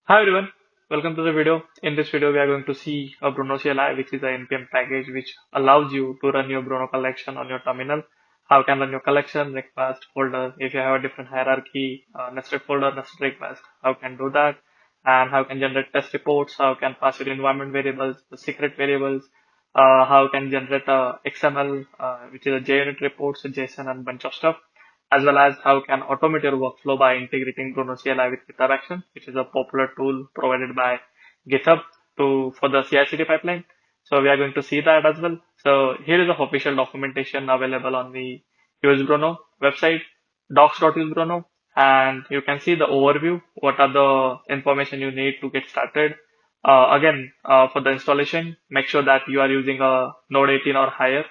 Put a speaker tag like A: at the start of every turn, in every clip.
A: Hi everyone, welcome to the video. In this video, we are going to see a Bruno CLI, which is an NPM package which allows you to run your Bruno collection on your terminal. How you can run your collection, request, folder, if you have a different hierarchy, nested folder, nested request, how you can do that, and how you can generate test reports, how you can pass your environment variables, the secret variables, how you can generate XML, which is a JUnit reports, JSON, and bunch of stuff, as well as how you can automate your workflow by integrating Bruno CLI with GitHub Actions, which is a popular tool provided by GitHub for the CI/CD pipeline. So we are going to see that as well. So here is the official documentation available on the Use Bruno website, docs.usebruno, and you can see the overview. What are the information you need to get started? For the installation, make sure that you are using a Node 18 or higher.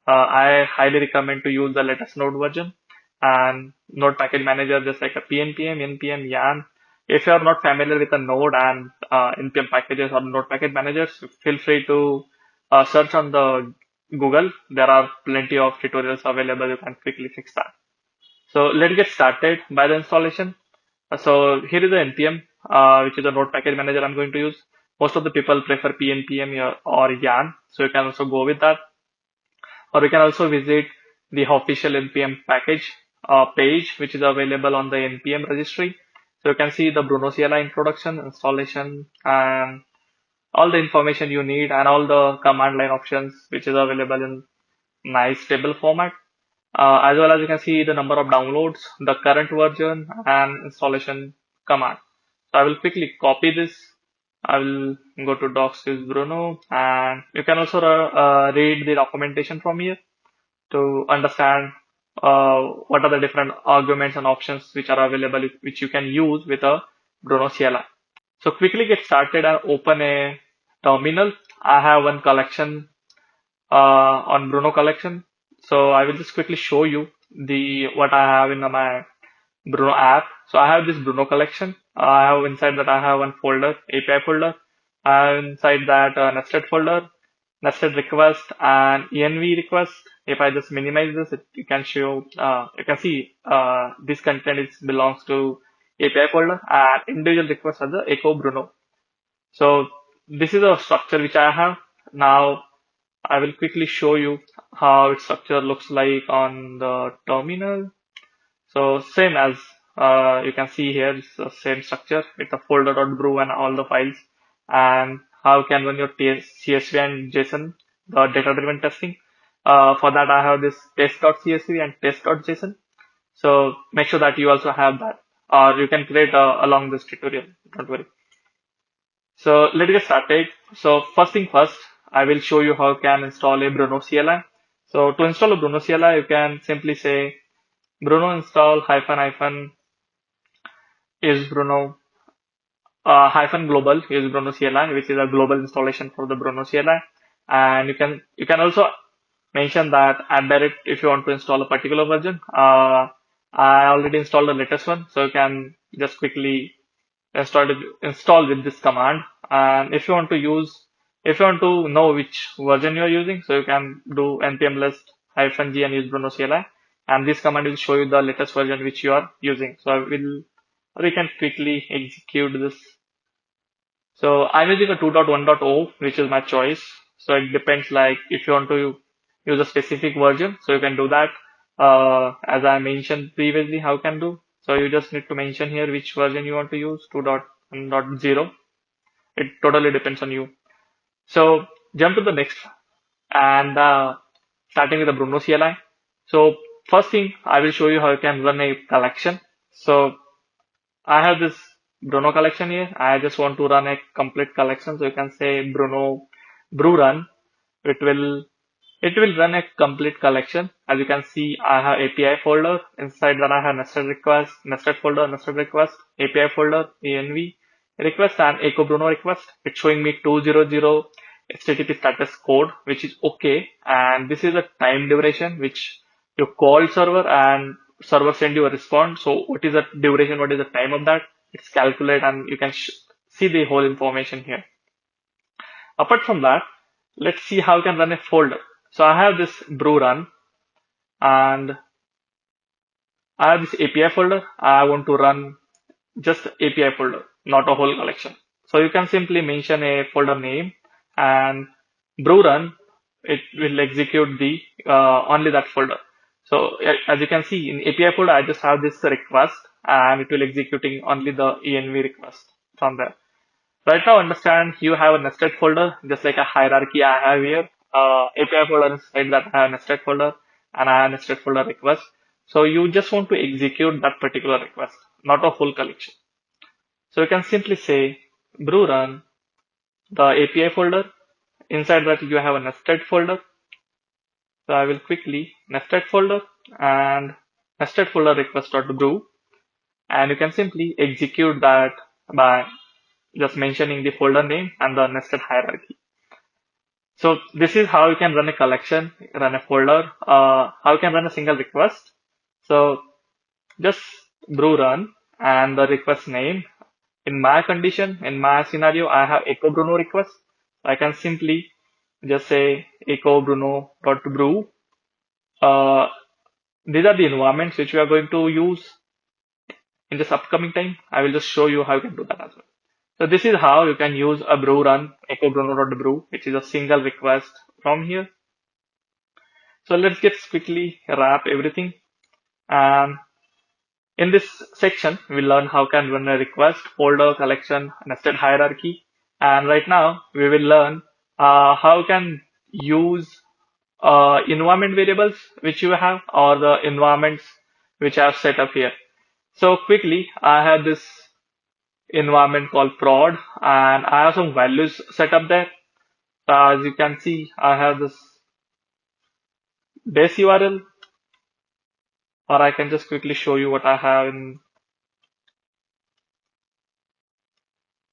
A: I highly recommend to use the latest Node version and Node package manager, just like a pnpm, npm, yarn. If you are not familiar with the Node and npm packages or Node package managers, feel free to search on the Google. There are plenty of tutorials available. You can quickly fix that. So let's get started by the installation. So here is the npm, which is a Node package manager I'm going to use. Most of the people prefer pnpm or yarn, so you can also go with that. Or you can also visit the official npm package page, which is available on the npm registry. So you can see the Bruno CLI introduction, installation, and all the information you need, and all the command line options, which is available in nice table format. As well as you can see the number of downloads, the current version, and installation command. So I will quickly copy this. I will go to docs use Bruno, and you can also read the documentation from here to understand what are the different arguments and options which are available, which you can use with a Bruno CLI. So quickly get started and open a terminal. I have one collection on Bruno collection. So I will just quickly show you what I have in my Bruno app. So I have this Bruno collection. I have inside that I have one folder, API folder. I have inside that nested folder, nested request, and env request. If I just minimize this, you can see this content belongs to API folder, and individual requests are the echo Bruno. So this is a structure which I have. Now I will quickly show you how its structure looks like on the terminal. So same as you can see here, it's the same structure with the folder.brew and all the files, and how you can run your CSV and JSON, the data-driven testing. For that, I have this test.csv and test.json. So make sure that you also have that, or you can create along this tutorial. Don't worry. So let's get started. So first thing first, I will show you how you can install a Bruno CLI. So to install a Bruno CLI, you can simply say Bruno install hyphen is Bruno hyphen global is Bruno CLI, which is a global installation for the Bruno CLI. And you can also mention that at direct if you want to install a particular version. I already installed the latest one, so you can just quickly install with this command. And if you want to know which version you are using, so you can do npm list -g and use Bruno CLI, and this command will show you the latest version which you are using. So we can quickly execute this. So I'm using a 2.1.0, which is my choice. So it depends, like if you want to use a specific version, so you can do that. As I mentioned previously, how you can do. So you just need to mention here which version you want to use, 2.1.0. It totally depends on you. So jump to the next, and starting with the Bruno CLI. So first thing, I will show you how you can run a collection. So I have this Bruno collection here. I just want to run a complete collection. So you can say Bruno brew run. It will run a complete collection. As you can see, I have API folder. Inside that I have nested request, nested folder, nested request, API folder, env request, and echo Bruno request. It's showing me 200 HTTP status code, which is okay. And this is the time duration which you call server and server send you a response. So what is the duration? What is the time of that? It's calculate, and you can see the whole information here. Apart from that, let's see how you can run a folder. So I have this brew run, and I have this API folder. I want to run just API folder. not a whole collection. So you can simply mention a folder name and brew run, it will execute the only that folder. So as you can see in API folder, I just have this request and it will executing only the env request from there. Right now, understand you have a nested folder, just like a hierarchy I have here. API folder inside that I have a nested folder and I have a nested folder request. So you just want to execute that particular request, not a whole collection. So you can simply say brew run the API folder. Inside that you have a nested folder. So I will quickly nested folder and nested folder request.brew, and you can simply execute that by just mentioning the folder name and the nested hierarchy. So this is how you can run a collection, run a folder, how you can run a single request. So just brew run and the request name. In my condition, in my scenario, I have echo Bruno request. I can simply just say echo bruno.brew. These are the environments which we are going to use in this upcoming time. I will just show you how you can do that as well. So this is how you can use a brew run echo bruno.brew, which is a single request from here. So let's get quickly wrap everything. And in this section, we'll learn how can run a request, folder, collection, nested hierarchy. And right now, we will learn how you can use environment variables which you have or the environments which I have set up here. So quickly, I have this environment called prod and I have some values set up there. So as you can see, I have this base URL, or I can just quickly show you what I have in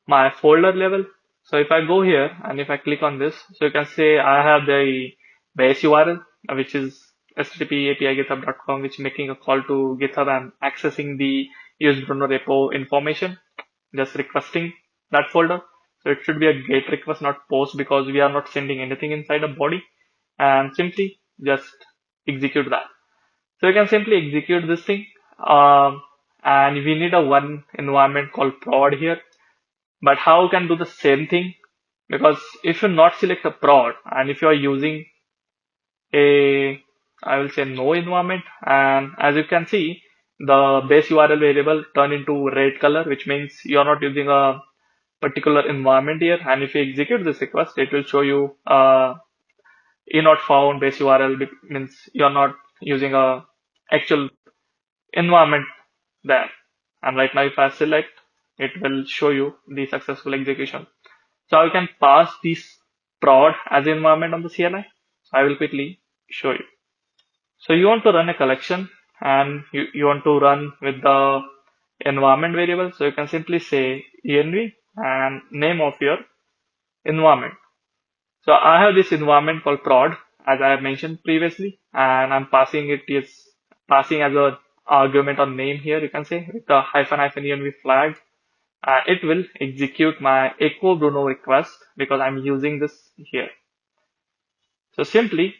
A: my folder level. So if I go here and if I click on this, so you can say I have the base URL, which is http://api/github.com, which is making a call to GitHub and accessing the use Bruno repo information, just requesting that folder. So it should be a GET request, not POST, because we are not sending anything inside a body, and simply just execute that. So you can simply execute this thing, and we need a one environment called prod here. But how you can do the same thing? Because if you not select a prod and if you are using a, I will say no environment, and as you can see, the base URL variable turn into red color, which means you are not using a particular environment here. And if you execute this request, it will show you not found base URL, means you are not using a actual environment there. And right now, if I select, it will show you the successful execution. So you can pass this prod as an environment on the CLI. So I will quickly show you. So you want to run a collection and you want to run with the environment variable. So you can simply say env and name of your environment. So I have this environment called prod, as I have mentioned previously, and I'm passing it is passing as a argument or name here, you can say, with the --env flag. It will execute my echo Bruno request because I'm using this here. So simply,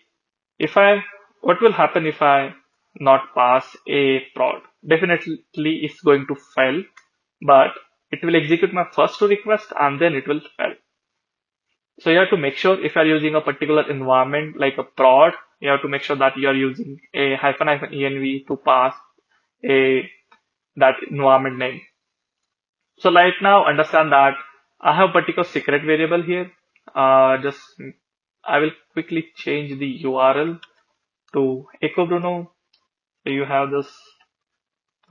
A: what will happen if I not pass a prod? Definitely it's going to fail, but it will execute my first two requests and then it will fail. So you have to make sure if you are using a particular environment like a prod, you have to make sure that you are using a --env to pass that environment name. So right now, understand that I have a particular secret variable here. I will quickly change the URL to echo Bruno. So you have this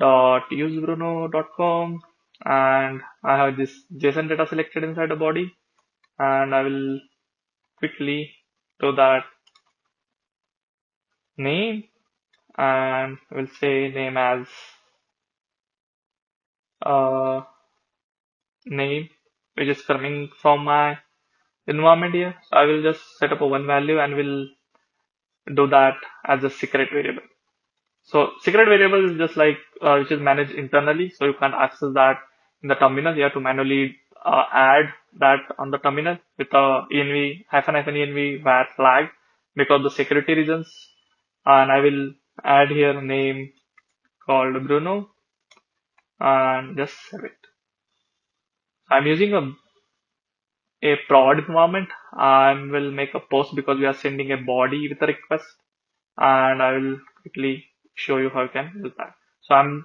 A: .usebruno.com and I have this JSON data selected inside the body, and I will quickly do that name and we'll say name as name, which is coming from my environment here. So I will just set up a one value and we'll do that as a secret variable. So secret variable is just like which is managed internally, so you can't access that in the terminal. You have to manually add that on the terminal with a env var flag because of the security reasons. And I will add here a name called Bruno and just save it. I'm using a prod environment. I will make a post because we are sending a body with a request, and I will quickly show you how you can use that. So I'm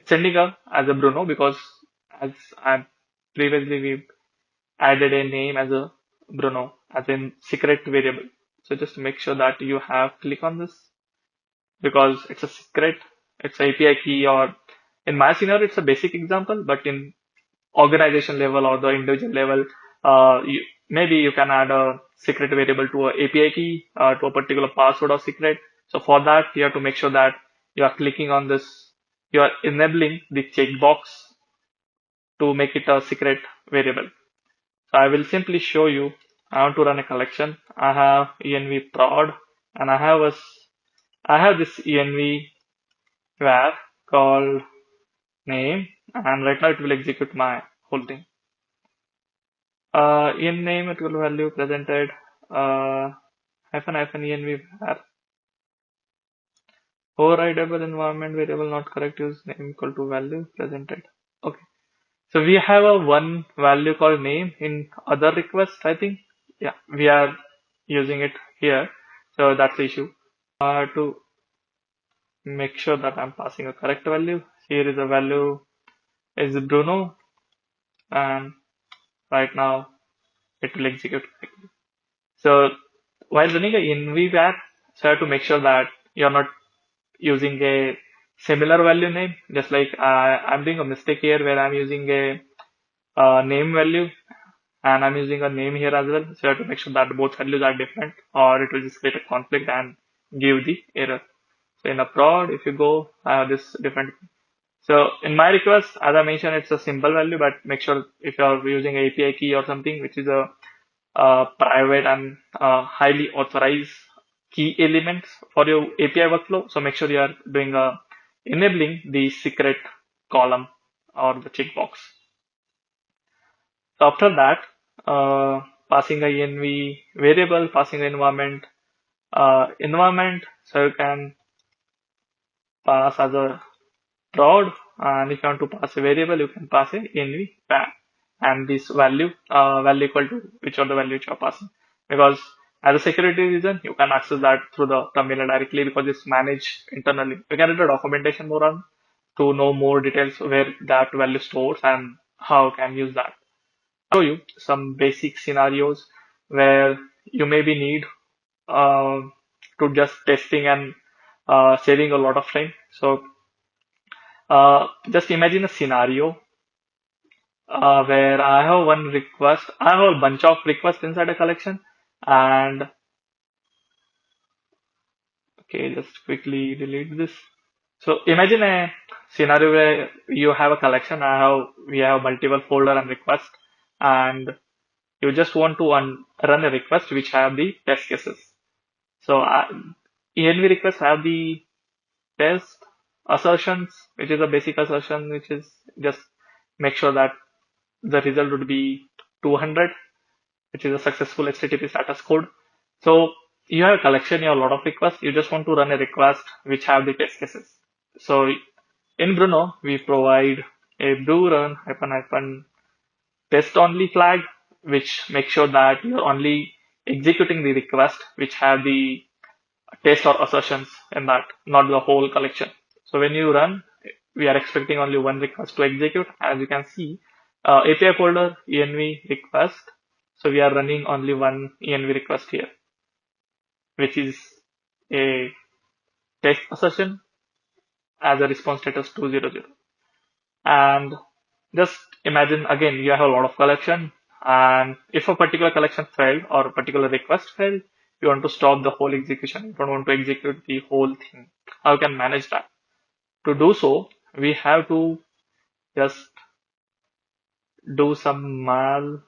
A: sending as a Bruno because as I previously we added a name as a Bruno as in secret variable. So just make sure that you have click on this because it's a secret, it's a API key, or in my scenario it's a basic example, but in organization level or the individual level, maybe you can add a secret variable to a API key, to a particular password or secret. So for that, you have to make sure that you are clicking on this, you are enabling the checkbox to make it a secret variable. So I will simply show you. I want to run a collection. I have env prod, and I have this env var called name, and right now it will execute my whole thing. In name it will value presented hyphen env var overrideable environment variable not correct use name equal to value presented. Okay, so we have a one value called name in other request. I think, yeah, we are using it here, so that's the issue. To make sure that I'm passing a correct value, here is a value is Bruno, and right now it will execute. So while running a env var, so I have to make sure that you're not using a similar value name. Just like I'm doing a mistake here where I'm using a name value and I'm using a name here as well. So you have to make sure that both values are different, or it will just create a conflict and give the error. So in a prod, if you go, I have this different. So in my request, as I mentioned, it's a simple value, but make sure if you're using API key or something, which is a private and highly authorized key elements for your API workflow. So make sure you are doing enabling the secret column or the checkbox. So after that, passing a env variable, passing the environment. So you can pass as a prod, and if you want to pass a variable, you can pass a env var, and this value equal to which are the value which you are passing, because as a security reason you can access that through the terminal directly because it's managed internally. You can read the documentation more on to know more details where that value stores and how you can use that. I'll show you some basic scenarios where you maybe need to just testing and saving a lot of time. So just imagine a scenario where I have one request. I have a bunch of requests inside a collection, and okay, just quickly delete this. So imagine a scenario where you have a collection. We have multiple folder and request, and you just want to run a request which have the test cases. So env requests have the test assertions, which is a basic assertion, which is just make sure that the result would be 200, which is a successful HTTP status code. So you have a collection, you have a lot of requests, you just want to run a request which have the test cases. So in Bruno, we provide a do run hyphen test only flag, which makes sure that you're only executing the request which have the test or assertions in that, not the whole collection. So when you run, we are expecting only one request to execute. As you can see, API folder env request. So we are running only one env request here, which is a test assertion as a response status 200. And just imagine again, you have a lot of collection, and if a particular collection failed or a particular request failed, you want to stop the whole execution. You don't want to execute the whole thing. How can manage that? To do so, we have to just do some mal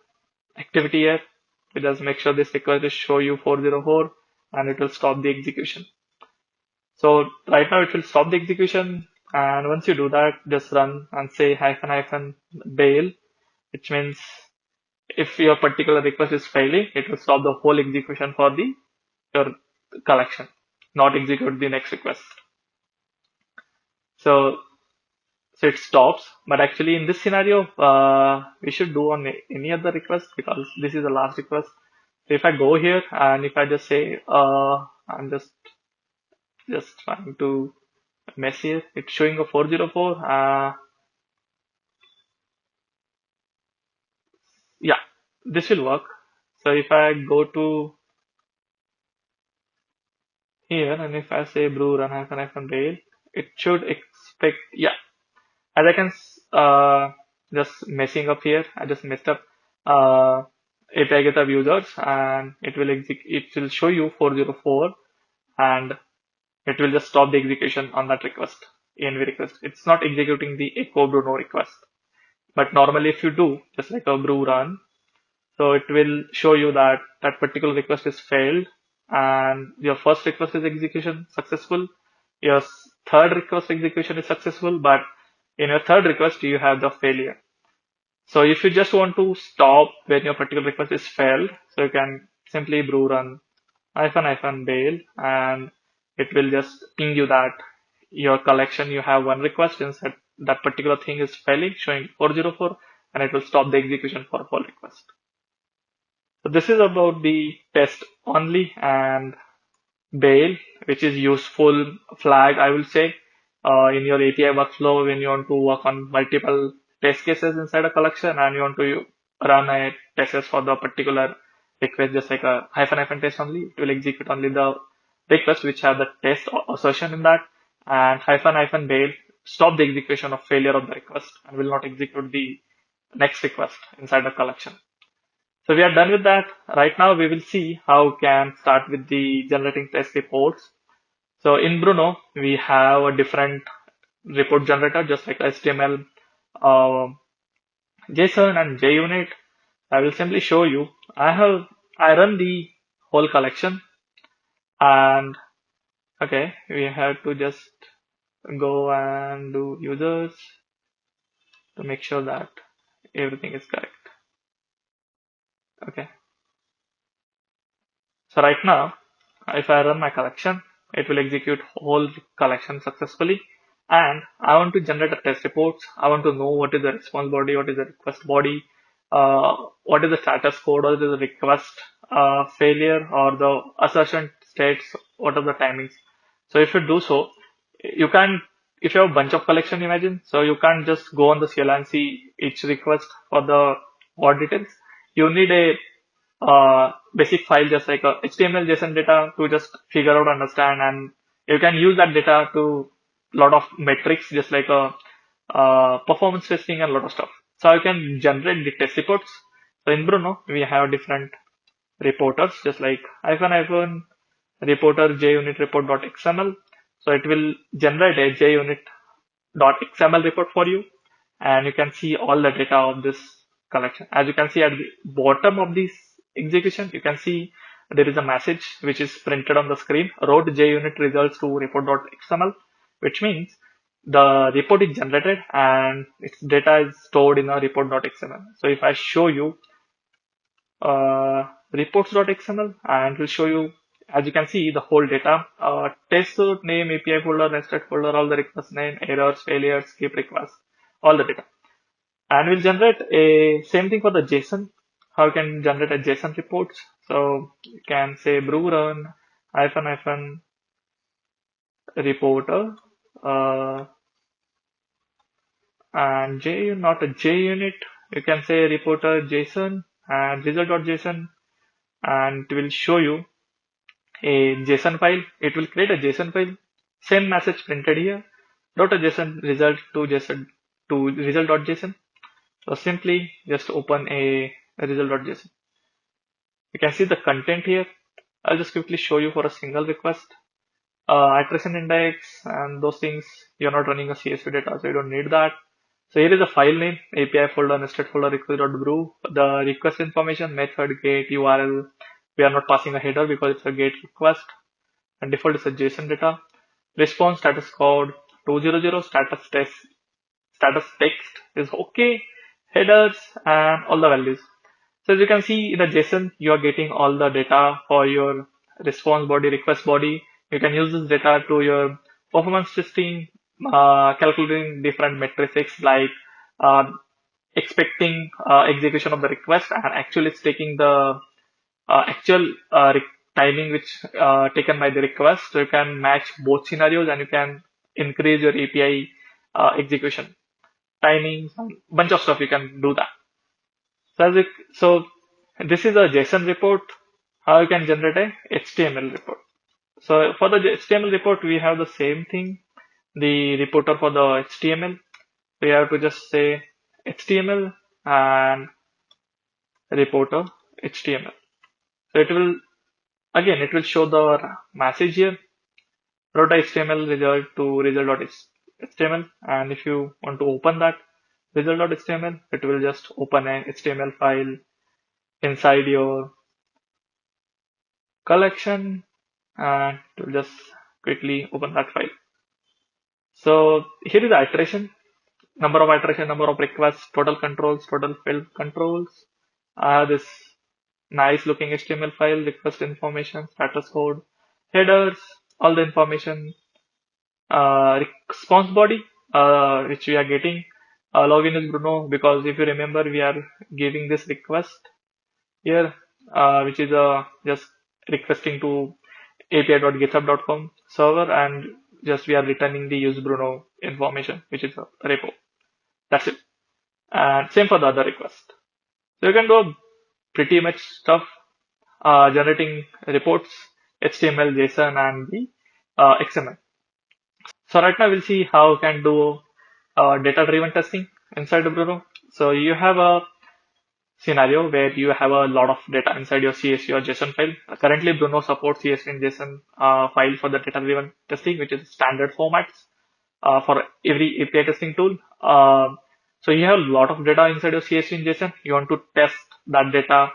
A: activity here. We just make sure this request is show you 404, and it will stop the execution. So right now it will stop the execution, and once you do that, just run and say hyphen bail, which means if your particular request is failing, it will stop the whole execution for your collection, not execute the next request. So So it stops. But actually in this scenario, we should do on any other request because this is the last request. So if I go here and if I just say, I'm just trying to mess here, it's showing a 404. Yeah, this will work. So if I go to here and if I say brew run hyphen bail, it should expect, yeah, as I can, just messing up here, I just messed up, API GitHub users and it will show you 404 and it will just stop the execution on that request, env request. It's not executing the echo Bruno request. But normally if you do just like a brew run, so it will show you that that particular request is failed and your first request is execution successful. Your third request execution is successful, but in your third request, you have the failure. So if you just want to stop when your particular request is failed, so you can simply brew run hyphen bail and it will just ping you that your collection, you have one request instead that particular thing is failing, showing 404, and it will stop the execution for all request. So this is about the test only and bail, which is useful flag, I will say, in your API workflow when you want to work on multiple test cases inside a collection and you want to run a test case for the particular request, just like a hyphen test only. It will execute only the request which have the test assertion in that, and hyphen bail stop the execution of failure of the request and will not execute the next request inside the collection. So we are done with that. Right now we will see how we can start with the generating test reports. So in Bruno, we have a different report generator, just like HTML, JSON and JUnit. I will simply show you. I run the whole collection and okay, we have to just go and do users to make sure that everything is correct. Okay. So right now, if I run my collection, it will execute whole collection successfully. And I want to generate a test report. I want to know what is the response body, what is the request body, what is the status code, what is the request failure or the assertion states, what are the timings. So if you do so, you can, if you have a bunch of collection, imagine, so you can't just go on the CLI and see each request for the what details. You need a basic file just like a HTML JSON data to just figure out, understand, and you can use that data to lot of metrics just like a performance testing and a lot of stuff. So you can generate the test reports. So in Bruno, we have different reporters just like hyphen reporter junit report.xml. So it will generate a junit.xml report for you and you can see all the data of this collection. As you can see at the bottom of this execution, you can see there is a message which is printed on the screen, route junit results to report.xml, which means the report is generated and its data is stored in a report.xml. So if I show you reports.xml and it will show you, as you can see, the whole data, test suite name, API folder, nested folder, all the request name, errors, failures, skip requests, all the data. And we'll generate a same thing for the JSON. How you can generate a JSON reports. So you can say brew run hyphen reporter and not a JUnit. You can say reporter JSON and result.json and it will show you a JSON file. It will create a JSON file. Same message printed here. .json result to JSON to result.json. So simply just open a result.json. You can see the content here. I'll just quickly show you for a single request. Iteration index and those things, you're not running a CSV data, so you don't need that. So here is the file name, API folder, nested folder, request.brew. The request information, method, get, URL. We are not passing a header because it's a GET request. And default is a JSON data. Response status code 200, status text is okay, headers and all the values. So as you can see in the JSON, you are getting all the data for your response body, request body. You can use this data to your performance testing, calculating different matrices like uh, expecting execution of the request, and actually it's taking the actual timing which taken by the request. So you can match both scenarios and you can increase your API execution timings, and bunch of stuff you can do that. So this is a JSON report. How you can generate a HTML report. So for the HTML report, we have the same thing. The reporter for the HTML, we have to just say HTML and reporter HTML. So it will show the message here, wrote HTML result to result.html. And if you want to open that result.html, it will just open an HTML file inside your collection, and it will just quickly open that file. So here is the iteration, number of iteration, number of requests, total controls, total field controls. I have this nice looking HTML file, request information, status code, headers, all the information, response body, which we are getting. Login is Bruno, because if you remember, we are giving this request here, which is just requesting to api.github.com server, and just we are returning the use Bruno information, which is a repo. That's it. And same for the other request. So you can do pretty much stuff, generating reports, HTML, JSON, and the XML. So right now we'll see how you can do data-driven testing inside of Bruno. So you have a scenario where you have a lot of data inside your CSV or JSON file. Currently, Bruno supports CSV and JSON file for the data-driven testing, which is standard formats for every API testing tool. So you have a lot of data inside your CSV and JSON. You want to test that data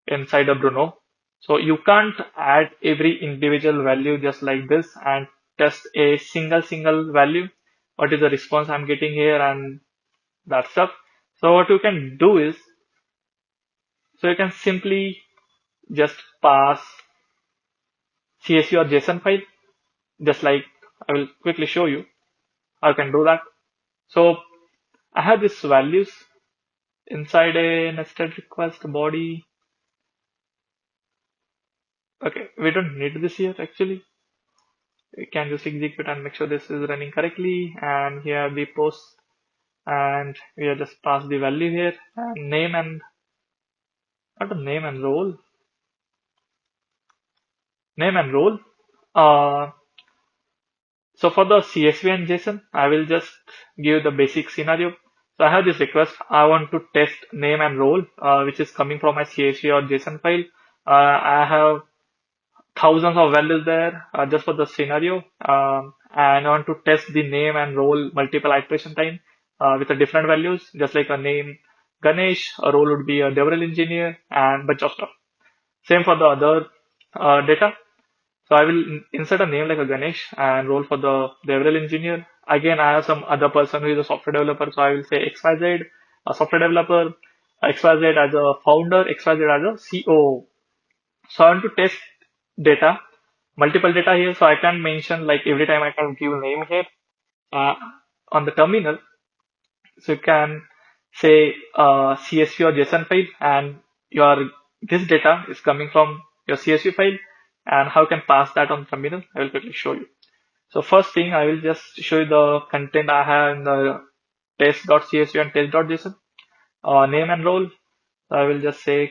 A: inside of Bruno. So you can't add every individual value just like this and test a single value. What is the response I'm getting here and that stuff. So what you can do is, so you can simply just pass CSV or JSON file, just like I will quickly show you how you can do that. So I have these values inside a nested request body. Okay, we don't need this here actually. We can just execute and make sure this is running correctly. And here the post, and we are just pass the value here, and name and not a name and role. Name and role. So for the CSV and JSON, I will just give the basic scenario. So I have this request. I want to test name and role, which is coming from my CSV or JSON file. I have thousands of values there just for the scenario, and I want to test the name and role multiple iteration time with the different values, just like a name Ganesh, a role would be a DevRel engineer, and bunch of stuff. Same for the other data. So I will insert a name like a Ganesh and role for the DevRel engineer. Again, I have some other person who is a software developer, so I will say XYZ, a software developer, XYZ as a founder, XYZ as a COO. So I want to test data, multiple data here. So I can mention like every time I can give name here on the terminal. So you can say CSV or JSON file, and this data is coming from your CSV file, and how you can pass that on terminal. I will quickly show you. So first thing, I will just show you the content I have in the test.csv and test.json. Name and role. So I will just say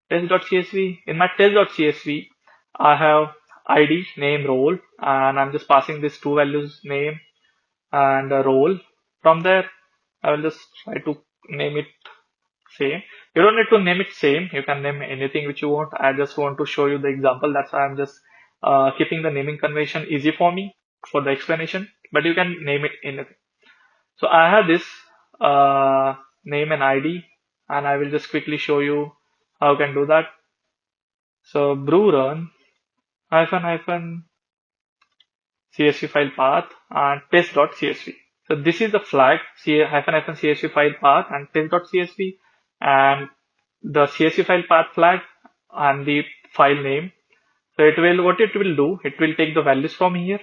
A: test.csv. In my test.csv, I have ID, name, role, and I'm just passing these two values, name and role. From there, I will just try to name it same. You don't need to name it same. You can name anything which you want. I just want to show you the example. That's why I'm just keeping the naming convention easy for me for the explanation. But you can name it anything. So I have this name and ID, and I will just quickly show you how you can do that. So brew run hyphen CSV file path and test.csv. So this is the flag hyphen CSV file path and test.csv, and the CSV file path flag and the file name. So what it will do, it will take the values from here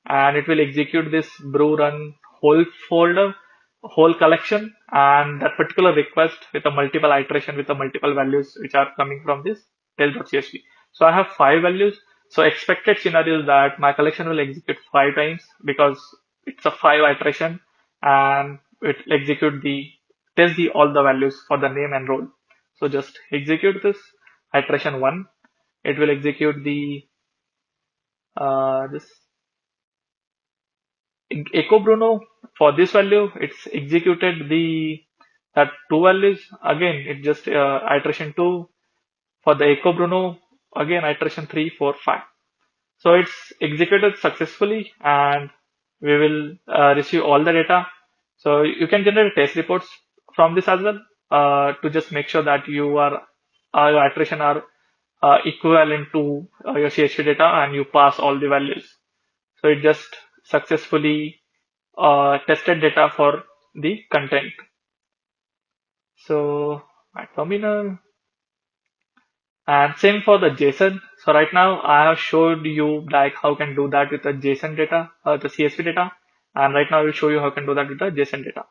A: and it will execute this brew run whole folder, whole collection, and that particular request with a multiple iteration with the multiple values which are coming from this test.csv. So I have 5 values. So expected scenario is that my collection will execute 5 times because it's a 5 iteration, and it will execute the test the all the values for the name and role. So just execute this iteration 1. It will execute the this echo Bruno. For this value, it's executed the that 2 values. Again, it just iteration 2. For the echo Bruno, again iteration 3, 4, 5. So it's executed successfully, and we will receive all the data. So you can generate test reports from this as well, to just make sure that your iteration are equivalent to your CSV data and you pass all the values. So it just successfully tested data for the content. So my terminal, and same for the JSON. So right now I have showed you like how can do that with the JSON data, the CSV data, and right now I will show you how can do that with the JSON data.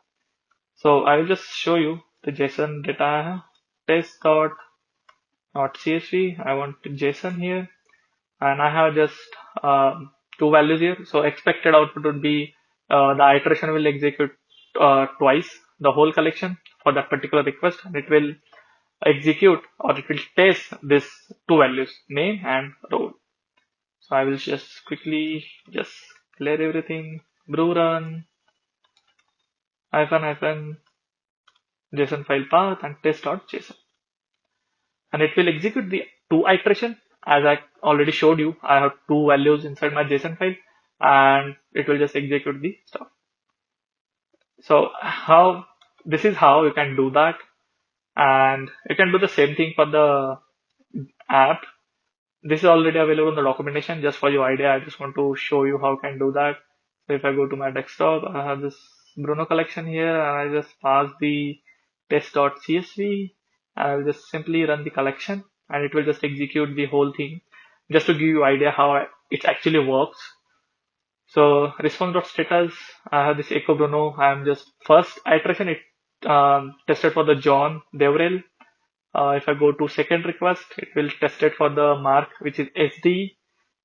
A: So I will just show you the JSON data test.csv. I want JSON here, and I have just 2 values here. So expected output would be the iteration will execute twice the whole collection for that particular request, and it will execute or it will test this 2 values, name and role. So I will just quickly just clear everything. Brew run hyphen JSON file path and test.json, and it will execute the 2 iteration. As I already showed you, I have 2 values inside my JSON file, and it will just execute the stuff. So this is how you can do that, and you can do the same thing for the app. This is already available in the documentation. Just for your idea, I just want to show you how I can do that. So if I go to my desktop, I have this Bruno collection here, and I just pass the test.csv. I'll just simply run the collection, and it will just execute the whole thing, just to give you idea how it actually works. So response.status, I have this echo Bruno. I'm just first iteration, it tested for the John Devrel. If I go to second request, it will test it for the Mark, which is SD,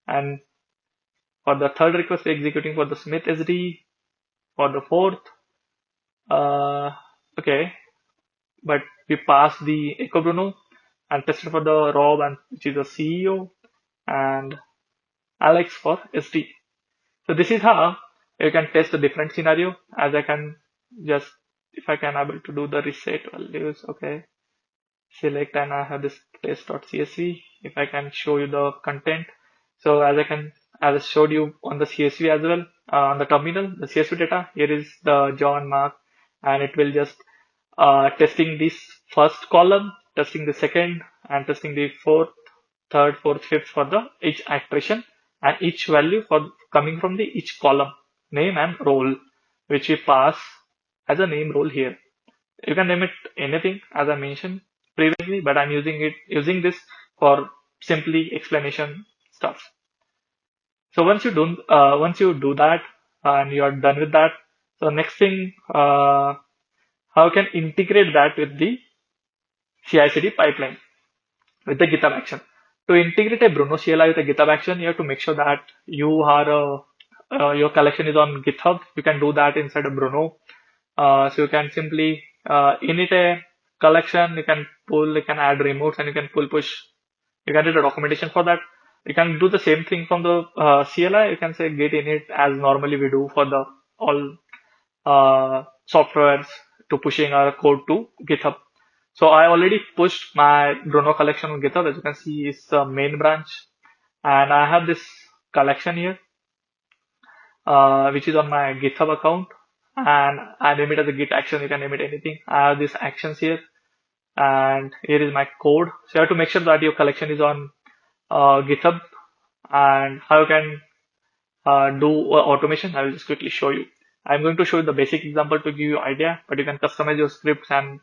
A: and for the third request, executing for the Smith SD. For the fourth, okay, but we pass the echo Bruno and tested for the Rob, and which is the CEO, and Alex for SD. So this is how you can test a different scenario. As I can just, if I can able to do the reset values, okay, select, and I have this test.csv. If I can show you the content, so as I showed you on the CSV as well, on the terminal, the CSV data, here is the John Mark, and it will just testing this first column, testing the second, and testing the fourth, third, fourth, fifth for the each iteration, and each value for coming from the each column, name and role, which we pass as a name role here. You can name it anything as I mentioned previously, but I'm using this for simply explanation stuff. So once you do that and you are done with that, so next thing, how can integrate that with the CI/CD pipeline with the GitHub action. To integrate a Bruno CLI with a GitHub action, you have to make sure that you are your collection is on GitHub. You can do that inside a Bruno. So you can simply init a collection. You can pull, you can add remotes, and you can push. You can do the documentation for that. You can do the same thing from the CLI. You can say git init as normally we do for the all softwares to pushing our code to GitHub. So I already pushed my Bruno collection on GitHub. As you can see, it's the main branch, and I have this collection here, which is on my GitHub account, and I name it as a Git action. You can name it anything. I have these actions here, and here is my code. So you have to make sure that your collection is on GitHub, and how you can do automation. I will just quickly show you. I'm going to show you the basic example to give you idea, but you can customize your scripts and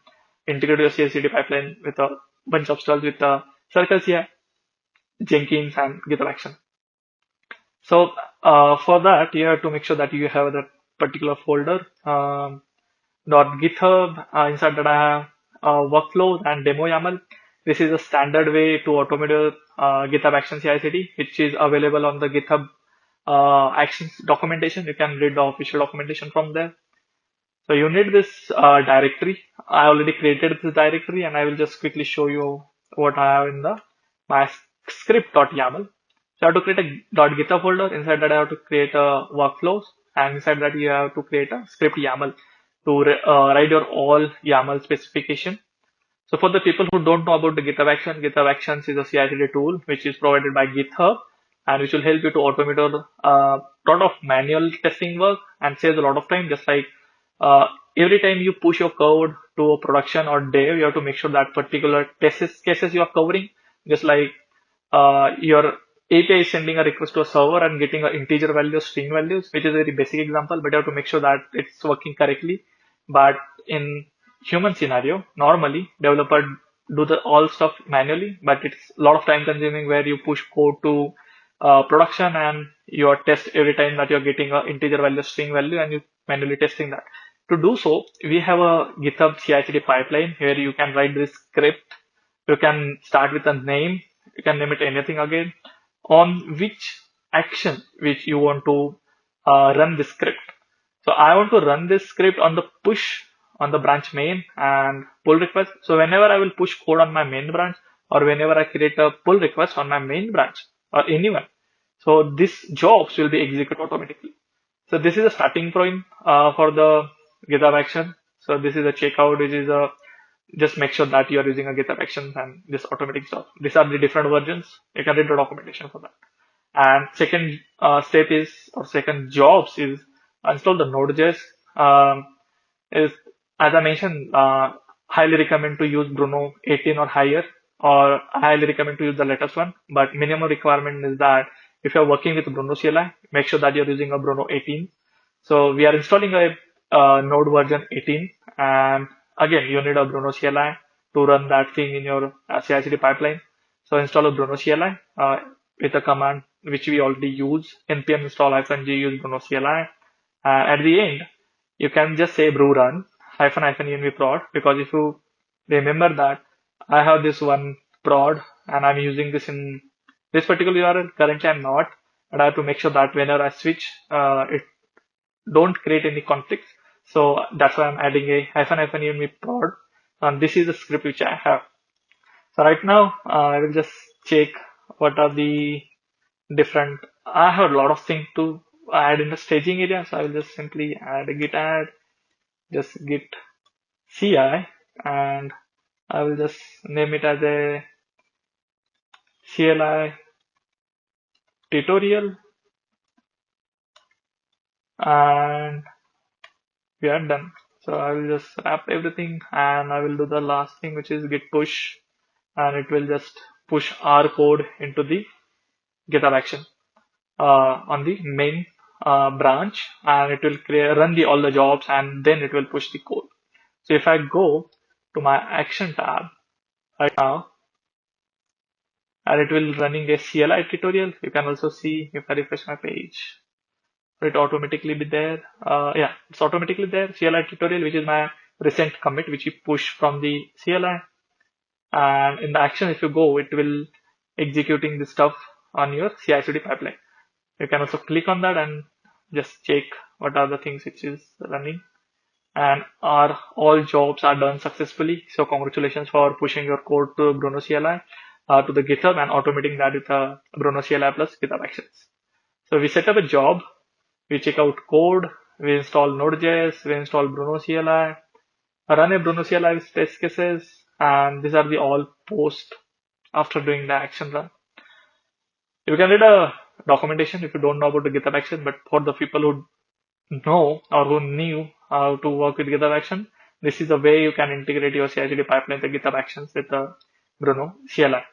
A: integrate your CI/CD pipeline with a bunch of stuff with Circle CI, Jenkins, and GitHub Action. So for that, you have to make sure that you have that particular folder. .github. Inside that I have workflows and demo YAML. This is a standard way to automate your GitHub Actions CI/CD, which is available on the GitHub Actions documentation. You can read the official documentation from there. So you need this directory. I already created this directory, and I will just quickly show you what I have in the my script.yaml. So I have to create a .github folder. Inside that I have to create a workflows, and inside that you have to create a script YAML to write your all YAML specification. So for the people who don't know about the GitHub Actions is a CI/CD tool which is provided by GitHub and which will help you to automate your lot of manual testing work and saves a lot of time. Just like every time you push your code to a production or dev, you have to make sure that particular cases you are covering. Just like your API is sending a request to a server and getting an integer value, string values, which is a very basic example, but you have to make sure that it's working correctly. But in human scenario, normally developer do the all stuff manually, but it's a lot of time consuming where you push code to production and you test every time that you're getting an integer value, string value, and you manually testing that. To do so, we have a GitHub CI/CD pipeline where you can write this script. You can start with a name. You can name it anything again on which action which you want to run this script. So I want to run this script on the push on the branch main and pull request. So whenever I will push code on my main branch or whenever I create a pull request on my main branch or anyone, so these jobs will be executed automatically. So this is a starting point for the GitHub action. So this is a checkout, which is a just make sure that you are using a GitHub Actions and this automatic stuff. These are the different versions. You can read the documentation for that. And second step is, or second jobs is install the Node.js. Is as I mentioned, highly recommend to use Bruno 18 or higher, or I highly recommend to use the latest one. But minimum requirement is that if you're working with Bruno CLI, make sure that you're using a Bruno 18. So we are installing a Node version 18, and again, you need a Bruno CLI to run that thing in your CI/CD pipeline. So install a Bruno CLI with a command which we already use, npm install -g use Bruno CLI. At the end, you can just say brew run -env prod, because if you remember that I have this one prod and I'm using this in this particular URL. Currently, I'm not, but I have to make sure that whenever I switch, it don't create any conflicts. So that's why I'm adding a -env prod, and this is the script which I have. So right now I will just check what are the different. I have a lot of things to add in the staging area, so I will just simply add a git add, just git CI, and I will just name it as a CLI tutorial, and we are done. So I will just wrap everything and I will do the last thing, which is git push, and it will just push our code into the GitHub action on the main branch, and it will run all the jobs, and then it will push the code. So if I go to my action tab right now, and it will running a CLI tutorial. You can also see if I refresh my page, it automatically be there. Yeah, it's automatically there. CLI tutorial, which is my recent commit, which you push from the CLI. And in the action, if you go, it will executing the stuff on your CI/CD pipeline. You can also click on that and just check what are the things which is running. And all jobs are done successfully. So congratulations for pushing your code to Bruno CLI to the GitHub and automating that with Bruno CLI plus GitHub Actions. So we set up a job, we check out code, we install Node.js, we install Bruno CLI, run a Bruno CLI with test cases, and these are the all post after doing the action run. You can read a documentation if you don't know about the GitHub action, but for the people who know or who knew how to work with GitHub action, this is the way you can integrate your CI/CD pipeline to GitHub actions with the Bruno CLI.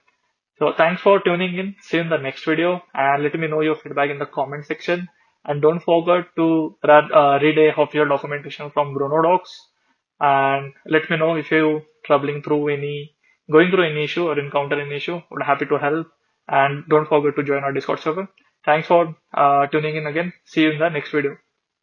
A: So thanks for tuning in. See you in the next video, and let me know your feedback in the comment section. And don't forget to read a official documentation from bruno-docs, and let me know if you going through any issue or encounter any issue. We're happy to help. And don't forget to join our Discord server. Thanks for tuning in again. See you in the next video.